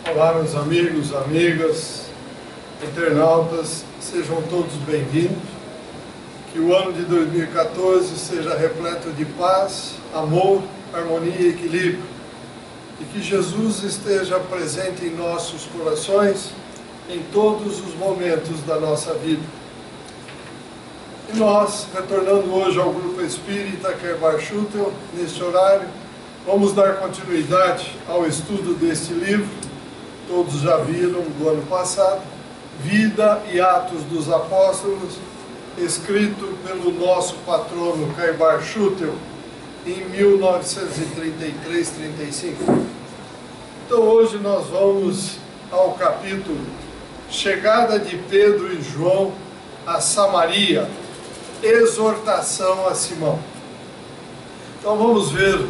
Olá, meus amigos, amigas, internautas, sejam todos bem-vindos. Que o ano de 2014 seja repleto de paz, amor, harmonia e equilíbrio. E que Jesus esteja presente em nossos corações em todos os momentos da nossa vida. E nós, retornando hoje ao Grupo Espírita Kaibar Schutel, neste horário, vamos dar continuidade ao estudo deste livro. Todos já viram do ano passado, Vida e Atos dos Apóstolos, escrito pelo nosso patrono Kaibar Schutel em 1933-35. Então hoje nós vamos ao capítulo Chegada de Pedro e João a Samaria, exortação a Simão. Então vamos ver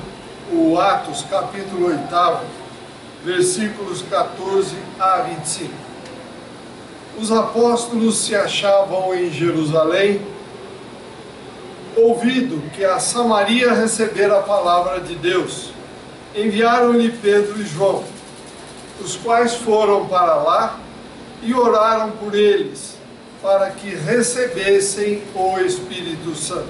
o Atos capítulo 8, versículos 14 a 25. Os apóstolos se achavam em Jerusalém, ouvindo que a Samaria recebera a palavra de Deus. Enviaram-lhe Pedro e João, os quais foram para lá e oraram por eles, para que recebessem o Espírito Santo.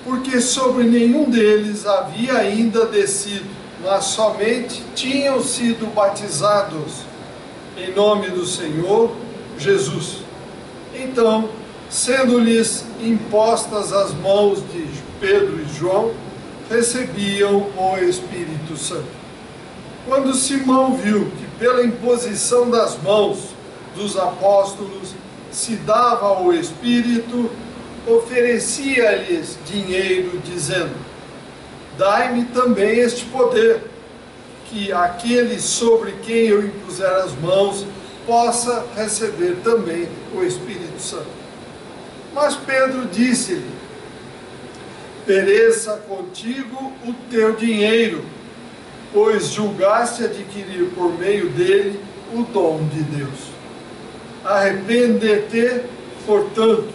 Porque sobre nenhum deles havia ainda descido, mas somente tinham sido batizados em nome do Senhor Jesus. Então, sendo-lhes impostas as mãos de Pedro e João, recebiam o Espírito Santo. Quando Simão viu que pela imposição das mãos dos apóstolos se dava o Espírito, oferecia-lhes dinheiro, dizendo: dai-me também este poder, que aquele sobre quem eu impuser as mãos possa receber também o Espírito Santo. Mas Pedro disse-lhe: pereça contigo o teu dinheiro, pois julgaste adquirir por meio dele o dom de Deus. Arrepende-te, portanto,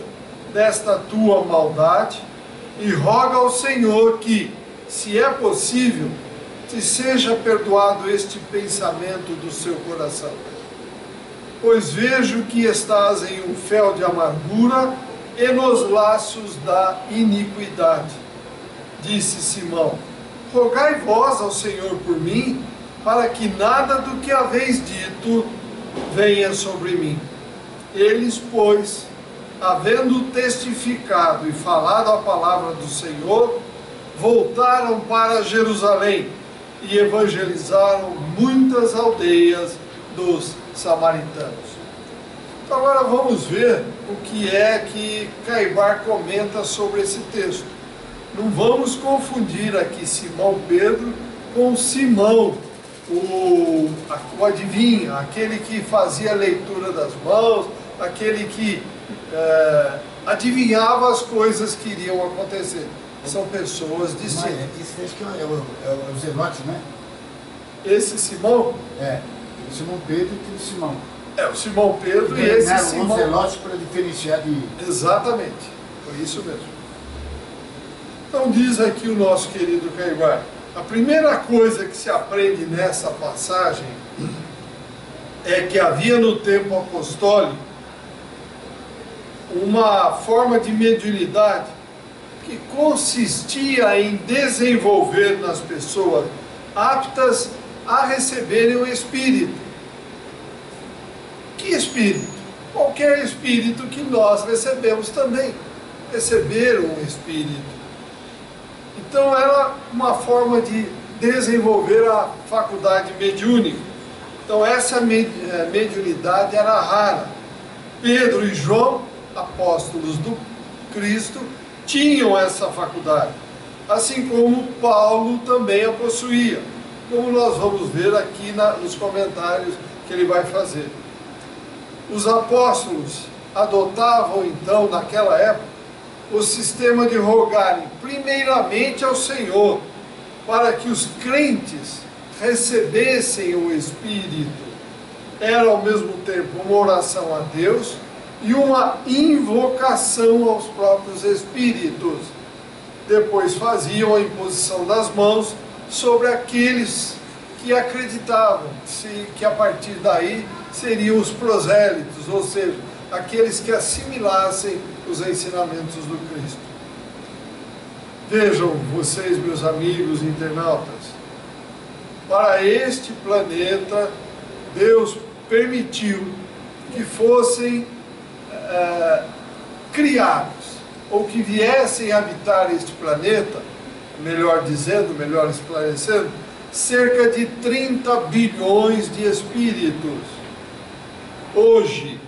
desta tua maldade e roga ao Senhor que, se é possível, te seja perdoado este pensamento do seu coração. Pois vejo que estás em um fel de amargura e nos laços da iniquidade. Disse Simão: rogai vós ao Senhor por mim, para que nada do que haveis dito venha sobre mim. Eles, pois, havendo testificado e falado a palavra do Senhor, voltaram para Jerusalém e evangelizaram muitas aldeias dos samaritanos. Então agora vamos ver o que é que Kaibar comenta sobre esse texto. Não vamos confundir aqui Simão Pedro com Simão, o adivinho, aquele que fazia a leitura das mãos, aquele que adivinhava as coisas que iriam acontecer. São pessoas distintas. Esse acho que é o Zelote, né? Esse Simão? É, o Simão Pedro e o Simão. É, o Simão Pedro e esse Simão. O Zelote para diferenciar de... Exatamente, foi isso mesmo. Então diz aqui o nosso querido Kaibar: a primeira coisa que se aprende nessa passagem é que havia no tempo apostólico uma forma de mediunidade que consistia em desenvolver nas pessoas aptas a receberem o Espírito. Que Espírito? Qualquer Espírito que nós recebemos também. Receberam o Espírito. Então era uma forma de desenvolver a faculdade mediúnica. Então essa mediunidade era rara. Pedro e João, apóstolos do Cristo, tinham essa faculdade, assim como Paulo também a possuía, como nós vamos ver aqui nos comentários que ele vai fazer. Os apóstolos adotavam então, naquela época, o sistema de rogarem primeiramente ao Senhor, para que os crentes recebessem o Espírito. Era ao mesmo tempo uma oração a Deus e uma invocação aos próprios Espíritos. Depois faziam a imposição das mãos sobre aqueles que acreditavam que a partir daí seriam os prosélitos, ou seja, aqueles que assimilassem os ensinamentos do Cristo. Vejam vocês, meus amigos internautas, para este planeta, Deus permitiu que fossem criados, ou que viessem habitar este planeta, melhor dizendo, melhor esclarecendo, cerca de 30 bilhões de espíritos. Hoje,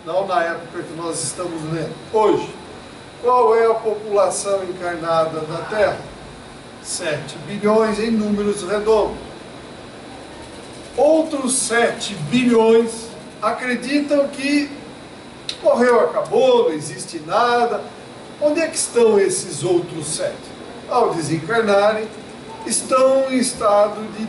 não na época que nós estamos lendo, hoje, qual é a população encarnada da Terra? 7 bilhões em números redondos. Outros 7 bilhões acreditam que morreu, acabou, não existe nada. Onde é que estão esses outros 7? Ao desencarnarem, estão em estado de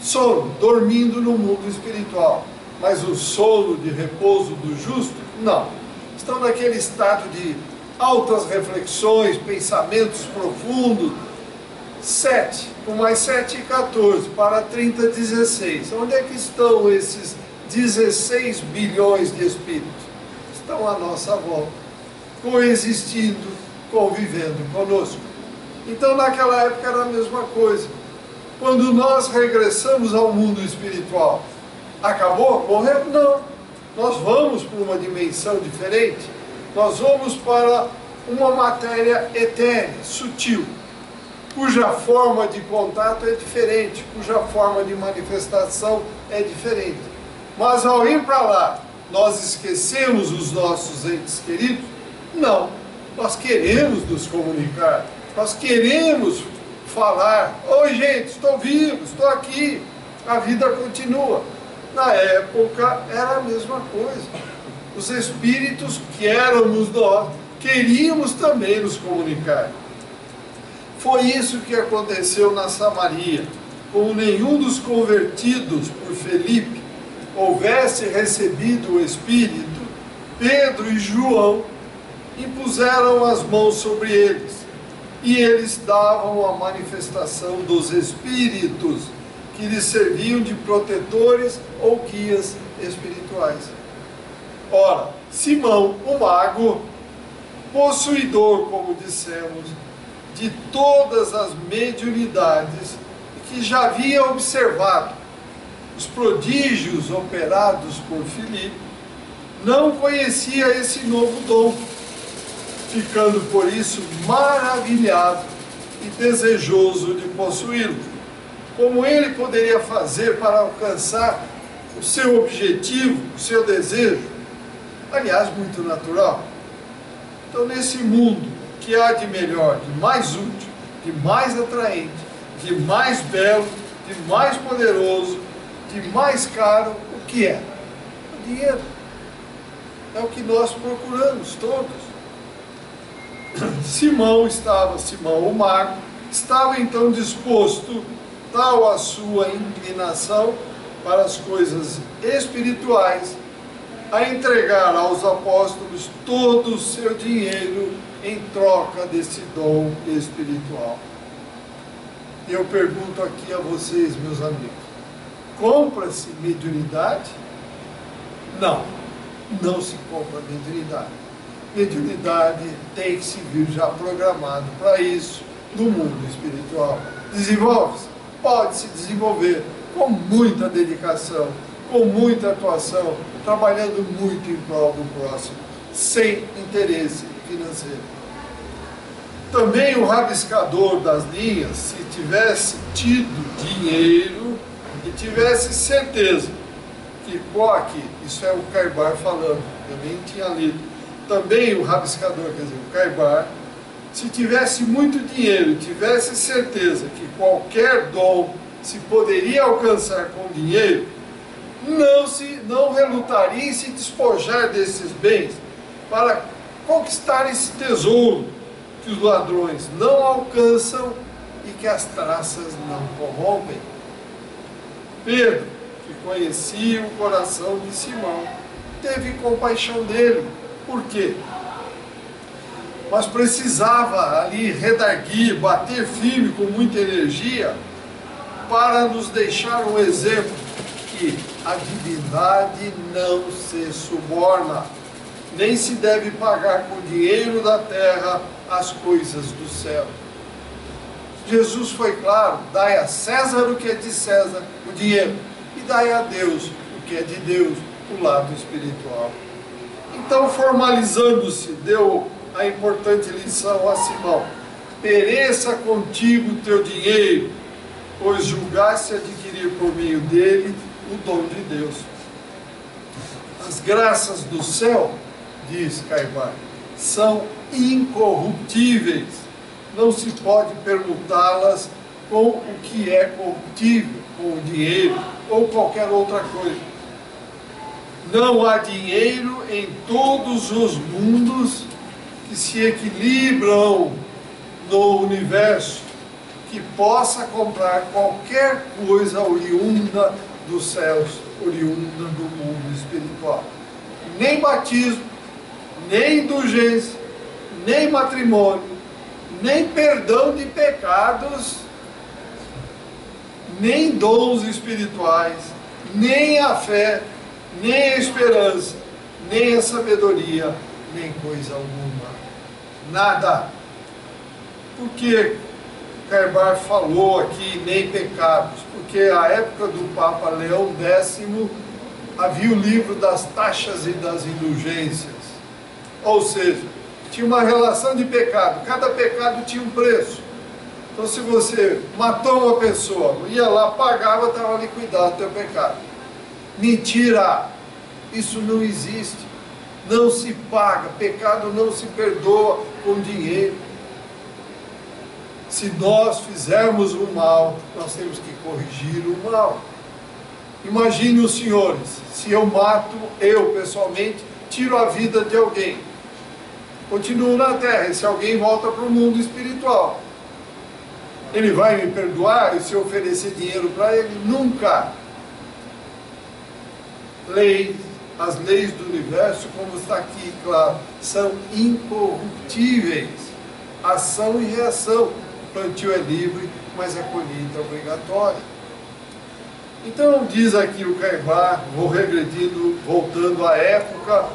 sono, dormindo no mundo espiritual. Mas o sono de repouso do justo, não. Estão naquele estado de altas reflexões, pensamentos profundos. 7, com mais 7, 14, para 30, 16. Onde é que estão esses 16 bilhões de espíritos? Estão à nossa volta, coexistindo, convivendo conosco. Então naquela época era a mesma coisa. Quando nós regressamos ao mundo espiritual, acabou? Morreu? Não. Nós vamos para uma dimensão diferente. Nós vamos para uma matéria etérea, sutil, cuja forma de contato é diferente, cuja forma de manifestação é diferente. Mas ao ir para lá, nós esquecemos os nossos entes queridos? Não. Nós queremos nos comunicar, nós queremos falar. Oi, gente, estou vivo, estou aqui, a vida continua. Na época era a mesma coisa. Os espíritos que éramos nós, queríamos também nos comunicar. Foi isso que aconteceu na Samaria. Como nenhum dos convertidos por Felipe houvesse recebido o Espírito, Pedro e João impuseram as mãos sobre eles, e eles davam a manifestação dos Espíritos, que lhes serviam de protetores ou guias espirituais. Ora, Simão, o mago, possuidor, como dissemos, de todas as mediunidades, que já havia observado os prodígios operados por Filipe, não conhecia esse novo dom, ficando por isso maravilhado e desejoso de possuí-lo. Como ele poderia fazer para alcançar o seu objetivo, o seu desejo? Aliás, muito natural. Então, nesse mundo que há de melhor, de mais útil, de mais atraente, de mais belo, de mais poderoso, de mais caro, o que é? O dinheiro. É o que nós procuramos todos. Simão, o mago, estava então disposto, tal a sua inclinação para as coisas espirituais, a entregar aos apóstolos todo o seu dinheiro em troca desse dom espiritual. E eu pergunto aqui a vocês, meus amigos, compra-se mediunidade? Não, não se compra mediunidade. Mediunidade tem que se vir já programado para isso no mundo espiritual. Desenvolve-se? Pode se desenvolver com muita dedicação, com muita atuação, trabalhando muito em prol do próximo, sem interesse financeiro. Também o rabiscador das linhas, se tivesse tido dinheiro e tivesse certeza que, aqui, isso é o Caibar falando, eu nem tinha lido. Também o rabiscador, quer dizer, o Caibar, se tivesse muito dinheiro e tivesse certeza que qualquer dom se poderia alcançar com dinheiro, não relutaria em se despojar desses bens para conquistar esse tesouro que os ladrões não alcançam e que as traças não corrompem. Pedro, que conhecia o coração de Simão, teve compaixão dele. Por quê? Mas precisava ali redarguir, bater firme com muita energia, para nos deixar um exemplo que a divindade não se suborna, nem se deve pagar com dinheiro da terra as coisas do céu. Jesus foi claro: dai a César o que é de César, o dinheiro, e dai a Deus o que é de Deus, o lado espiritual. Então, formalizando-se, deu a importante lição a Simão: pereça contigo o teu dinheiro, pois julgaste adquirir por meio dele o dom de Deus. As graças do céu, diz Caibar, são incorruptíveis. Não se pode permutá-las com o que é corruptível, com o dinheiro ou qualquer outra coisa. Não há dinheiro em todos os mundos que se equilibram no universo que possa comprar qualquer coisa oriunda dos céus, oriunda do mundo espiritual. Nem batismo, nem indulgência, nem matrimônio, nem perdão de pecados, nem dons espirituais, nem a fé, nem a esperança, nem a sabedoria, nem coisa alguma. Nada. Por que Caibar falou aqui nem pecados? Porque a época do Papa Leão X havia o livro das taxas e das indulgências. Ou seja, tinha uma relação de pecado. Cada pecado tinha um preço. Então, se você matou uma pessoa, ia lá, pagava, estava liquidado o teu pecado. Mentira! Isso não existe. Não se paga. Pecado não se perdoa com dinheiro. Se nós fizermos o mal, nós temos que corrigir o mal. Imagine os senhores, se eu mato, eu pessoalmente, tiro a vida de alguém. Continuo na terra, e se alguém volta para o mundo espiritual, ele vai me perdoar? E se eu oferecer dinheiro para ele? Nunca. As leis do universo, como está aqui claro, são incorruptíveis. Ação e reação. O plantio é livre, mas a colheita é obrigatória. Então diz aqui o Caibar, vou regredindo, voltando à época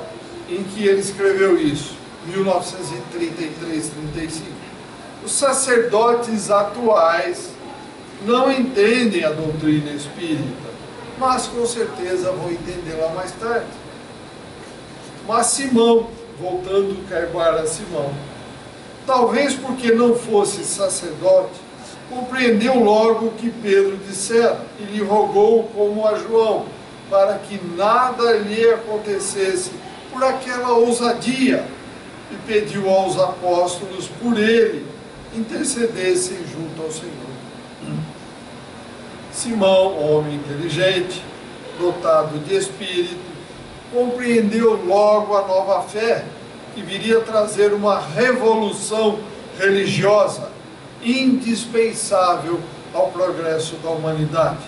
em que ele escreveu isso, 1933, 35. Os sacerdotes atuais não entendem a doutrina espírita, mas com certeza vão entendê-la mais tarde. Mas Simão, voltando Caibar a Simão, talvez porque não fosse sacerdote, compreendeu logo o que Pedro dissera e lhe rogou como a João, para que nada lhe acontecesse por aquela ousadia, e pediu aos apóstolos por ele intercedessem junto ao Senhor. Simão, homem inteligente, dotado de espírito, compreendeu logo a nova fé, que viria trazer uma revolução religiosa indispensável ao progresso da humanidade.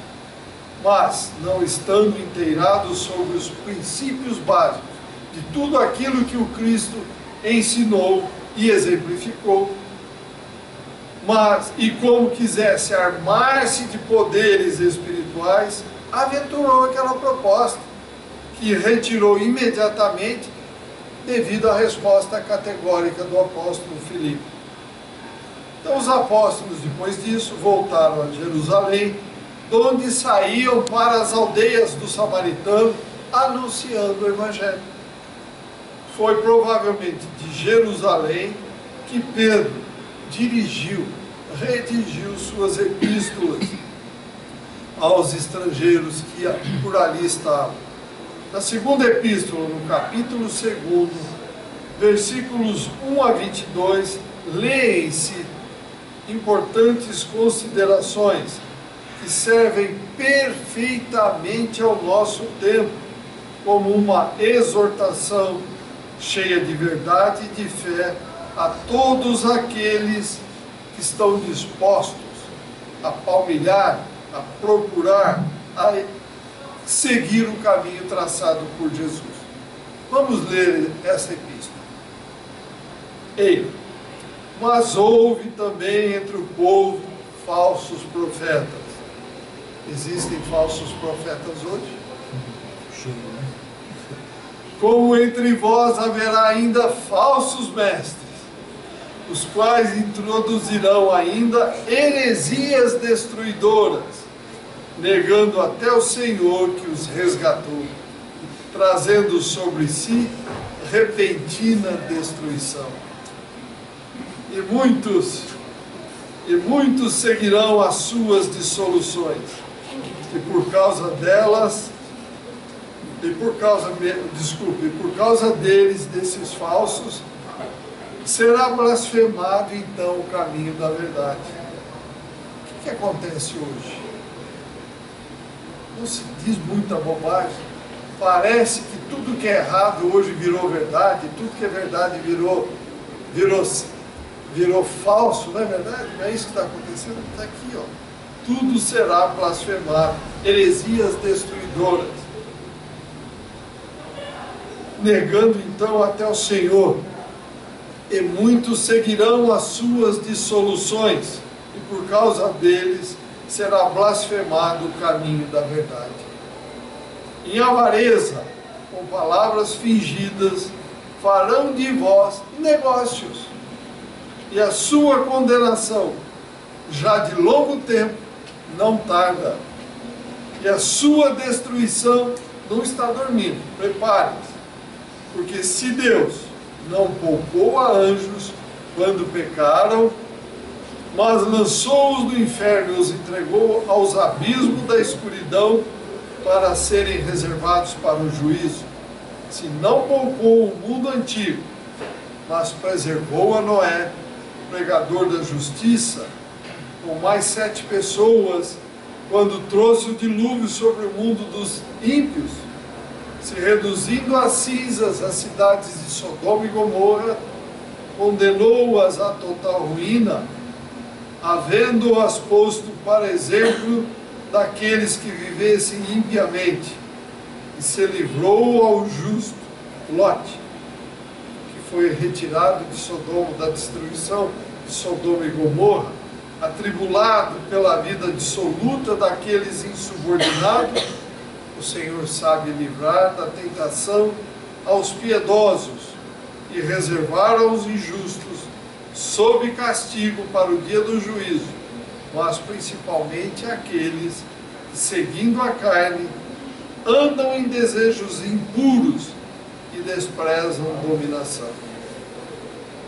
Mas, não estando inteirado sobre os princípios básicos de tudo aquilo que o Cristo ensinou e exemplificou, e como quisesse armar-se de poderes espirituais, aventurou aquela proposta, que retirou imediatamente devido à resposta categórica do apóstolo Filipe. Então os apóstolos, depois disso, voltaram a Jerusalém, donde saíam para as aldeias do samaritano, anunciando o Evangelho. Foi provavelmente de Jerusalém que Pedro redigiu suas epístolas aos estrangeiros que por ali estavam. Na segunda epístola, no capítulo 2, versículos 1 a 22, leem-se importantes considerações que servem perfeitamente ao nosso tempo, como uma exortação cheia de verdade e de fé a todos aqueles que estão dispostos a palmilhar, a procurar, a seguir o caminho traçado por Jesus. Vamos ler essa epístola. Ei, mas houve também entre o povo falsos profetas, Existem falsos profetas hoje? Cheio, né? Como entre vós haverá ainda falsos mestres, os quais introduzirão ainda heresias destruidoras, negando até o Senhor que os resgatou, trazendo sobre si repentina destruição. E muitos seguirão as suas dissoluções, e por causa deles, desses falsos, será blasfemado então o caminho da verdade. O que acontece hoje? Não se diz muita bobagem. Parece que tudo que é errado hoje virou verdade, tudo que é verdade virou falso, não é verdade? Não é isso que está acontecendo? Está aqui, ó. Tudo será blasfemado, heresias destruidoras, negando então até o Senhor, e muitos seguirão as suas dissoluções, e por causa deles será blasfemado o caminho da verdade. Em avareza, com palavras fingidas, farão de vós negócios, e a sua condenação, já de longo tempo, não tarda, e a sua destruição não está dormindo. Prepare-se, porque se Deus não poupou a anjos quando pecaram, mas lançou-os no inferno e os entregou aos abismos da escuridão para serem reservados para o juízo, se não poupou o mundo antigo, mas preservou a Noé, pregador da justiça, com mais 7 pessoas, quando trouxe o dilúvio sobre o mundo dos ímpios, se reduzindo a cinzas as cidades de Sodoma e Gomorra, condenou-as à total ruína, havendo-as posto para exemplo daqueles que vivessem impiamente, e se livrou ao justo Lote, que foi retirado de Sodoma, da destruição de Sodoma e Gomorra, atribulado pela vida dissoluta daqueles insubordinados. O Senhor sabe livrar da tentação aos piedosos e reservar aos injustos sob castigo para o dia do juízo, mas principalmente aqueles que, seguindo a carne, andam em desejos impuros e desprezam dominação.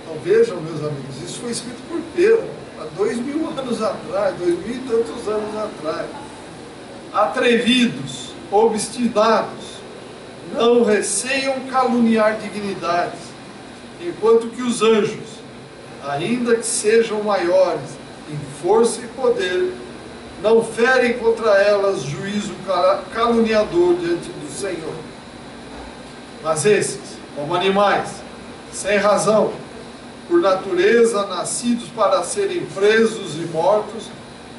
Então vejam, meus amigos, isso foi escrito por Pedro há 2000 anos atrás, 2000 e tantos anos atrás. Atrevidos, obstinados, não receiam caluniar dignidades, enquanto que os anjos, ainda que sejam maiores em força e poder, não ferem contra elas juízo caluniador diante do Senhor. Mas esses, como animais, sem razão, por natureza nascidos para serem presos e mortos,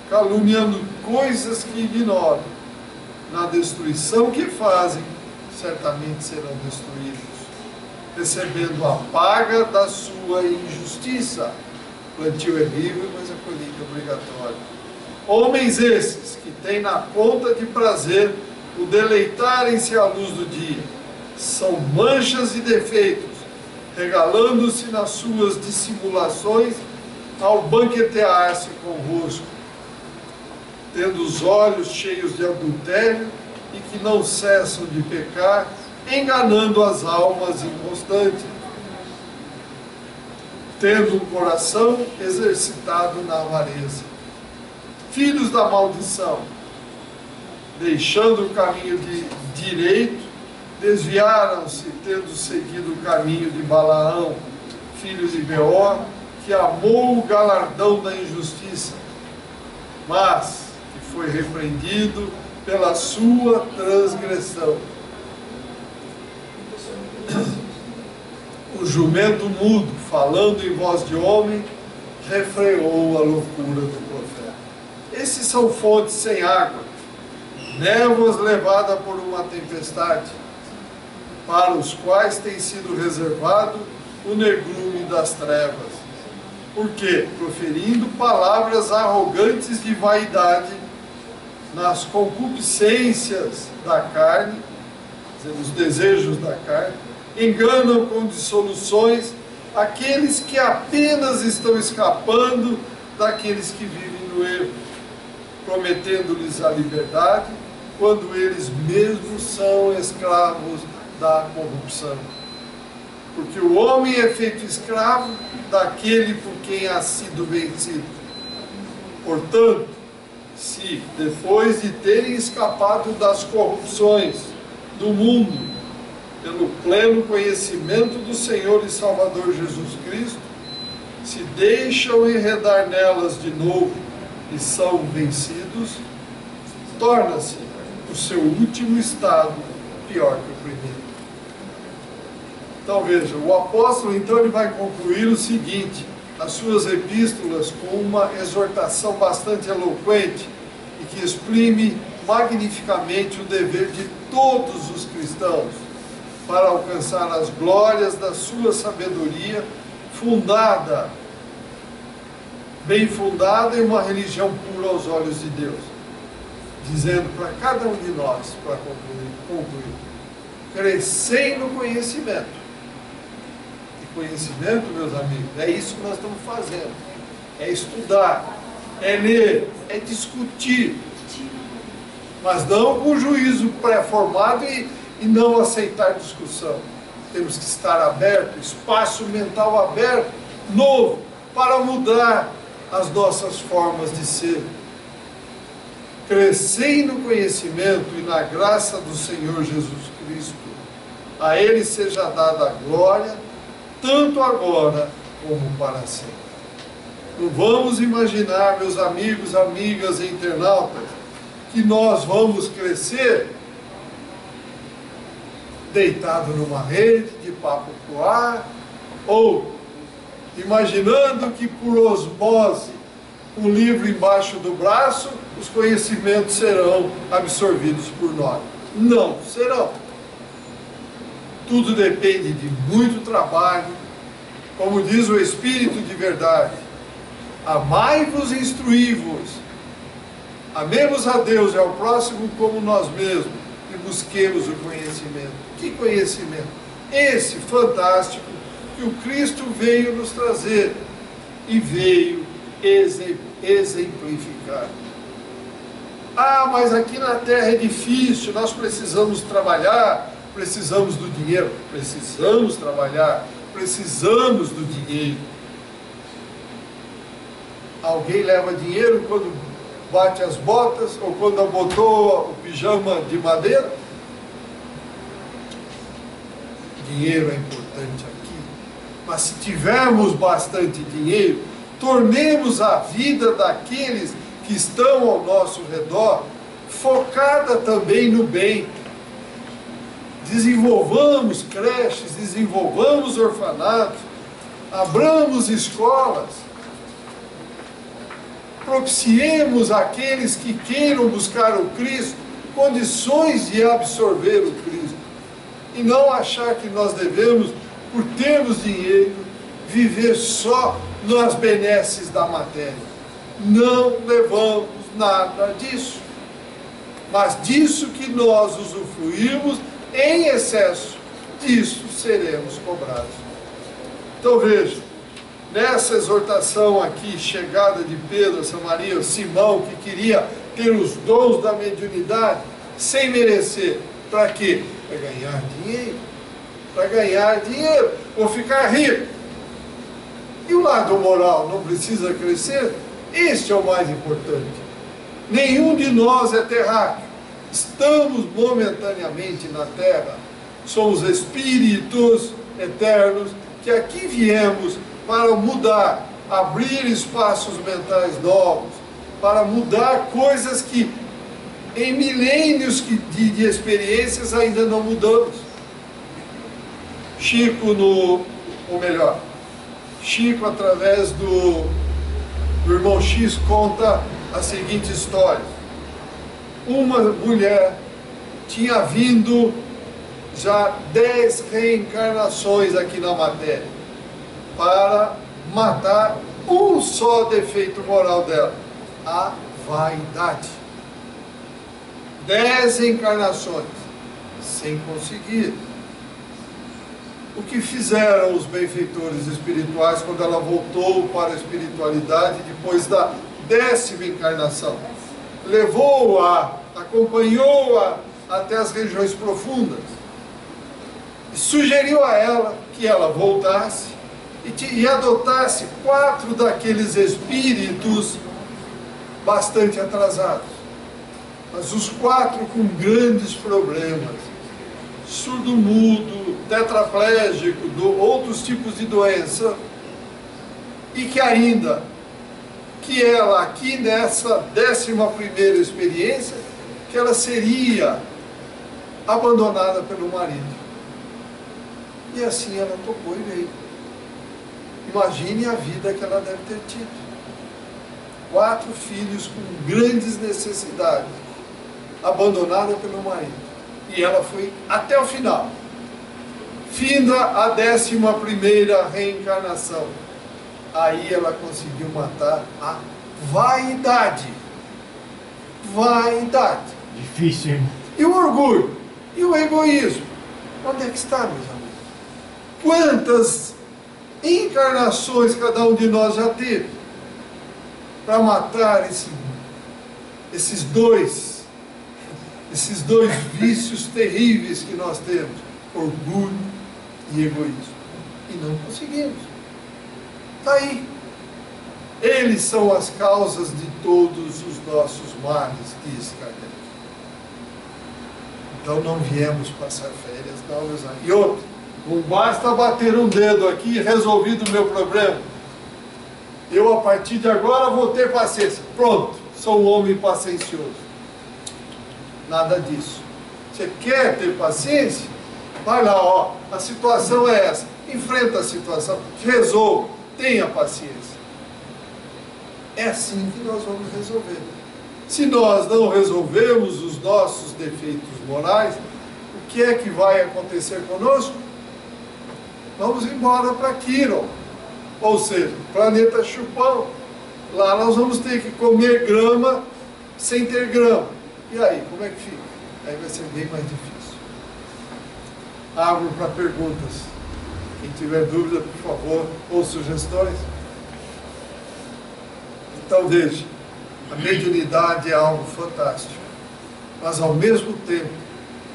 caluniando coisas que ignoram, na destruição que fazem, certamente serão destruídos, recebendo a paga da sua injustiça. Plantio é livre, mas a colheita é obrigatória. Homens esses, que têm na ponta de prazer o deleitarem-se à luz do dia, são manchas e defeitos, regalando-se nas suas dissimulações ao banquetear-se com o rosto, tendo os olhos cheios de adultério e que não cessam de pecar, enganando as almas inconstantes, tendo o coração exercitado na avareza. Filhos da maldição, deixando o caminho de direito, desviaram-se, tendo seguido o caminho de Balaão, filho de Beor, que amou o galardão da injustiça, mas que foi repreendido pela sua transgressão. O jumento mudo, falando em voz de homem, refreou a loucura do profeta. Esses são fontes sem água, névoas levadas por uma tempestade, para os quais tem sido reservado o negrume das trevas. Porque, proferindo palavras arrogantes de vaidade, nas concupiscências da carne, nos desejos da carne, enganam com dissoluções aqueles que apenas estão escapando daqueles que vivem no erro, prometendo-lhes a liberdade, quando eles mesmos são escravos da corrupção. Porque o homem é feito escravo daquele por quem ha sido vencido. Portanto, se depois de terem escapado das corrupções do mundo, pelo pleno conhecimento do Senhor e Salvador Jesus Cristo, se deixam enredar nelas de novo e são vencidos, torna-se o seu último estado pior que o primeiro. Então veja, o apóstolo então ele vai concluir o seguinte, as suas epístolas, com uma exortação bastante eloquente e que exprime magnificamente o dever de todos os cristãos para alcançar as glórias da sua sabedoria fundada, bem fundada em uma religião pura aos olhos de Deus, dizendo para cada um de nós, para concluir, crescei no conhecimento. E conhecimento, meus amigos, é isso que nós estamos fazendo, é estudar, é ler, é discutir, mas não com juízo pré-formado e não aceitar discussão. Temos que estar aberto, espaço mental aberto, novo, para mudar as nossas formas de ser. Crescei no conhecimento e na graça do Senhor Jesus Cristo. A Ele seja dada a glória, tanto agora como para sempre. Não vamos imaginar, meus amigos, amigas e internautas, que nós vamos crescer deitado numa rede de papo pro ar, ou imaginando que por osmose, um livro embaixo do braço, os conhecimentos serão absorvidos por nós. Não serão. Tudo depende de muito trabalho, como diz o Espírito de verdade. Amai-vos e instruí-vos. Amemos a Deus e ao próximo como nós mesmos e busquemos o conhecimento. Que conhecimento? Esse fantástico que o Cristo veio nos trazer e veio exemplificar. Ah, mas aqui na terra é difícil, nós precisamos trabalhar, precisamos do dinheiro. Precisamos trabalhar, precisamos do dinheiro. Alguém leva dinheiro quando bate as botas ou quando botou o pijama de madeira? Dinheiro é importante aqui, mas se tivermos bastante dinheiro, tornemos a vida daqueles que estão ao nosso redor focada também no bem. Desenvolvamos creches, desenvolvamos orfanatos, abramos escolas, propiciemos àqueles que queiram buscar o Cristo condições de absorver o Cristo. E não achar que nós devemos, por termos dinheiro, viver só nas benesses da matéria. Não levamos nada disso. Mas disso que nós usufruímos em excesso, disso seremos cobrados. Então veja, nessa exortação aqui, chegada de Pedro a Samaria, Simão, que queria ter os dons da mediunidade, sem merecer, para quê? Para ganhar dinheiro. Para ganhar dinheiro, ou ficar rico. E o lado moral não precisa crescer? Este é o mais importante. Nenhum de nós é terráqueo. Estamos momentaneamente na terra. Somos espíritos eternos que aqui viemos para mudar, abrir espaços mentais novos, para mudar coisas que em milênios de experiências ainda não mudamos. Chico, Chico, através do irmão X, conta a seguinte história. Uma mulher tinha vindo já 10 reencarnações aqui na matéria para matar um só defeito moral dela, a vaidade. 10 encarnações, sem conseguir. O que fizeram os benfeitores espirituais quando ela voltou para a espiritualidade depois da 10ª encarnação? Levou-a, acompanhou-a até as regiões profundas e sugeriu a ela que ela voltasse e adotasse 4 daqueles espíritos bastante atrasados, mas os 4 com grandes problemas, surdo-mudo, tetraplégico, outros tipos de doença, e que ela aqui nessa 11ª experiência, que ela seria abandonada pelo marido. E assim ela topou e veio. Imagine a vida que ela deve ter tido. 4 filhos com grandes necessidades, abandonada pelo marido. E ela foi até o final. Finda a 11ª reencarnação. Aí ela conseguiu matar a vaidade. Vaidade. Difícil, hein? E o orgulho? E o egoísmo? Onde é que está, meus amigos? Quantas encarnações cada um de nós já teve para matar esses dois vícios terríveis que nós temos, orgulho e egoísmo, e não conseguimos. Está aí. Eles são as causas de todos os nossos males, diz Kardec. Então não viemos passar férias, não, meus amigos. E outro, não basta bater um dedo aqui e resolvido o meu problema. Eu, a partir de agora, vou ter paciência. Pronto, sou um homem paciencioso. Nada disso. Você quer ter paciência? Vai lá, ó, a situação é essa. Enfrenta a situação, resolva, tenha paciência. É assim que nós vamos resolver. Se nós não resolvemos os nossos defeitos morais, o que é que vai acontecer conosco? Vamos embora para Quiron, ou seja, planeta Chupão. Lá nós vamos ter que comer grama sem ter grama. E aí, como é que fica? Aí vai ser bem mais difícil. Abro para perguntas. Quem tiver dúvida, por favor, ou sugestões. Então veja, a mediunidade é algo fantástico, mas ao mesmo tempo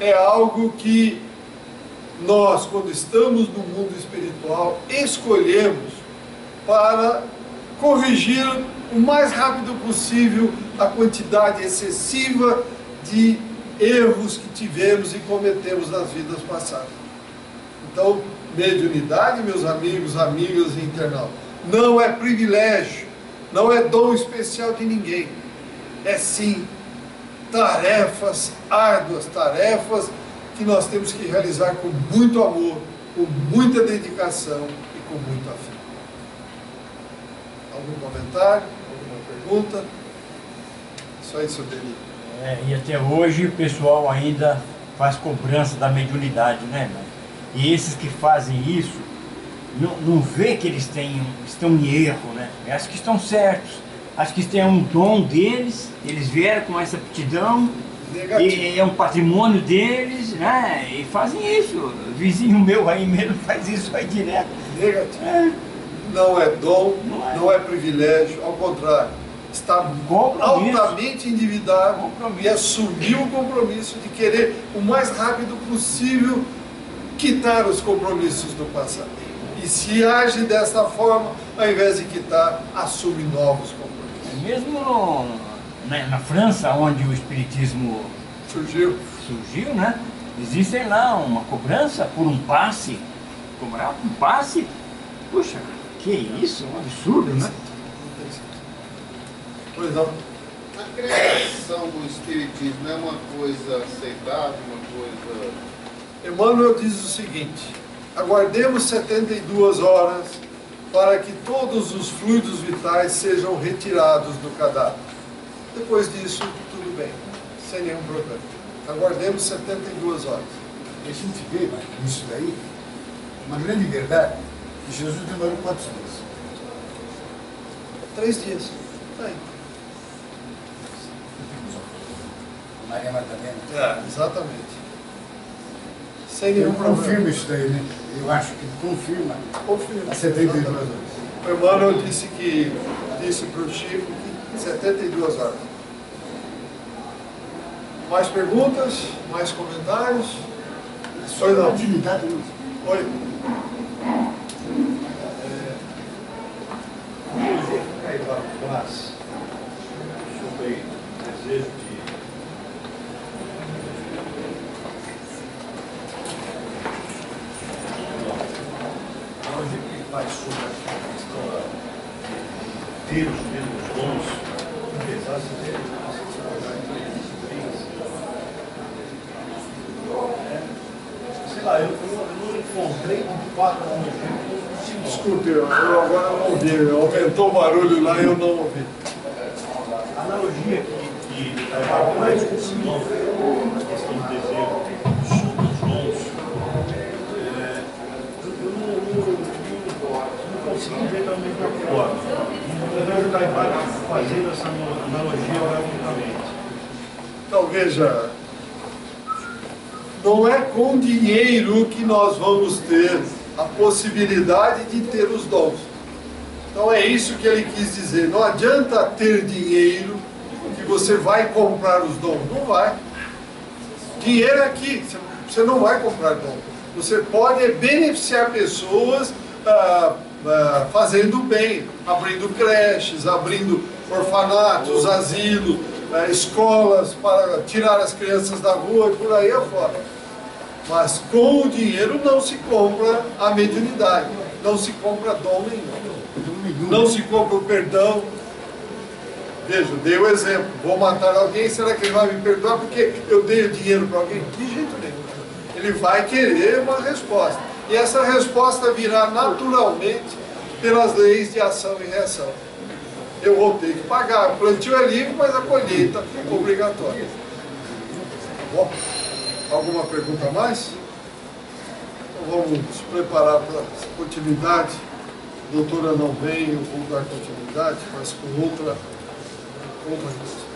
é algo que nós, quando estamos no mundo espiritual, escolhemos para corrigir o mais rápido possível a quantidade excessiva de erros que tivemos e cometemos nas vidas passadas. Então, mediunidade, meus amigos, amigas e internautas, não é privilégio, não é dom especial de ninguém. É sim tarefas árduas, tarefas que nós temos que realizar com muito amor, com muita dedicação e com muito afeto. Algum comentário? Alguma pergunta? Só isso dele. E até hoje o pessoal ainda faz cobrança da mediunidade, né, irmão? E esses que fazem isso, não vê que eles estão em erro, né? Acho que estão certos. Acho que isso é um dom deles, eles vieram com essa aptidão, e é um patrimônio deles, né? E fazem isso. O vizinho meu aí mesmo faz isso aí direto. Negativo. Não é dom, não é privilégio, ao contrário. Está altamente endividado e assumiu o compromisso de querer o mais rápido possível quitar os compromissos do passado. E se age dessa forma, ao invés de quitar, assume novos compromissos. Mesmo na França, onde o espiritismo surgiu, né? Existe lá uma cobrança por um passe. Cobrar um passe? Puxa, que isso? Um absurdo, né? Pois não. A criação do espiritismo é uma coisa aceitável, uma coisa... Emmanuel diz o seguinte: aguardemos 72 horas para que todos os fluidos vitais sejam retirados do cadáver. Depois disso, tudo bem, sem nenhum problema. Aguardemos 72 horas. A gente vê nisso daí uma grande verdade, que Jesus demorou quantos dias? 3 dias. Tá aí. Maria Madalena. Exatamente. Sem nenhum problema. Confirma isso daí, né? Eu acho que confirma. Confirma. A 72 horas. O Emmanuel disse para o Chico que 72 horas. Mais perguntas? Mais comentários? Oi, não. Atividade, né? Oi. O Caivá faz sobre desejo de faz sobre a questão de ter os mesmos dons, apesar de ter sei lá, eu não encontrei de fato um Desculpe, eu agora não ouvi. Aumentou o barulho lá e eu não ouvi. a analogia que faz com esse dom, a questão do desejo sobre os dons, não consegui ver da mesma forma. Eu vejo o Caivá fazendo essa analogia organicamente. Então veja, não é com dinheiro que nós vamos ter a possibilidade de ter os dons. Então é isso que ele quis dizer. Não adianta ter dinheiro que você vai comprar os dons. Não vai. Dinheiro é aqui, você não vai comprar dom. Você pode beneficiar pessoas fazendo bem, abrindo creches, abrindo orfanatos, asilos, escolas para tirar as crianças da rua e por aí afora. Mas com o dinheiro não se compra a mediunidade, não se compra dom nenhum, não se compra o perdão. Veja, dei o exemplo, vou matar alguém, será que ele vai me perdoar porque eu dei o dinheiro para alguém? De jeito nenhum. Ele vai querer uma resposta. E essa resposta virá naturalmente pelas leis de ação e reação. Eu vou ter que pagar. O plantio é livre, mas a colheita é obrigatória. Bom, alguma pergunta a mais? Então vamos nos preparar para a continuidade. A doutora não vem, eu vou dar continuidade, mas com outra coisa.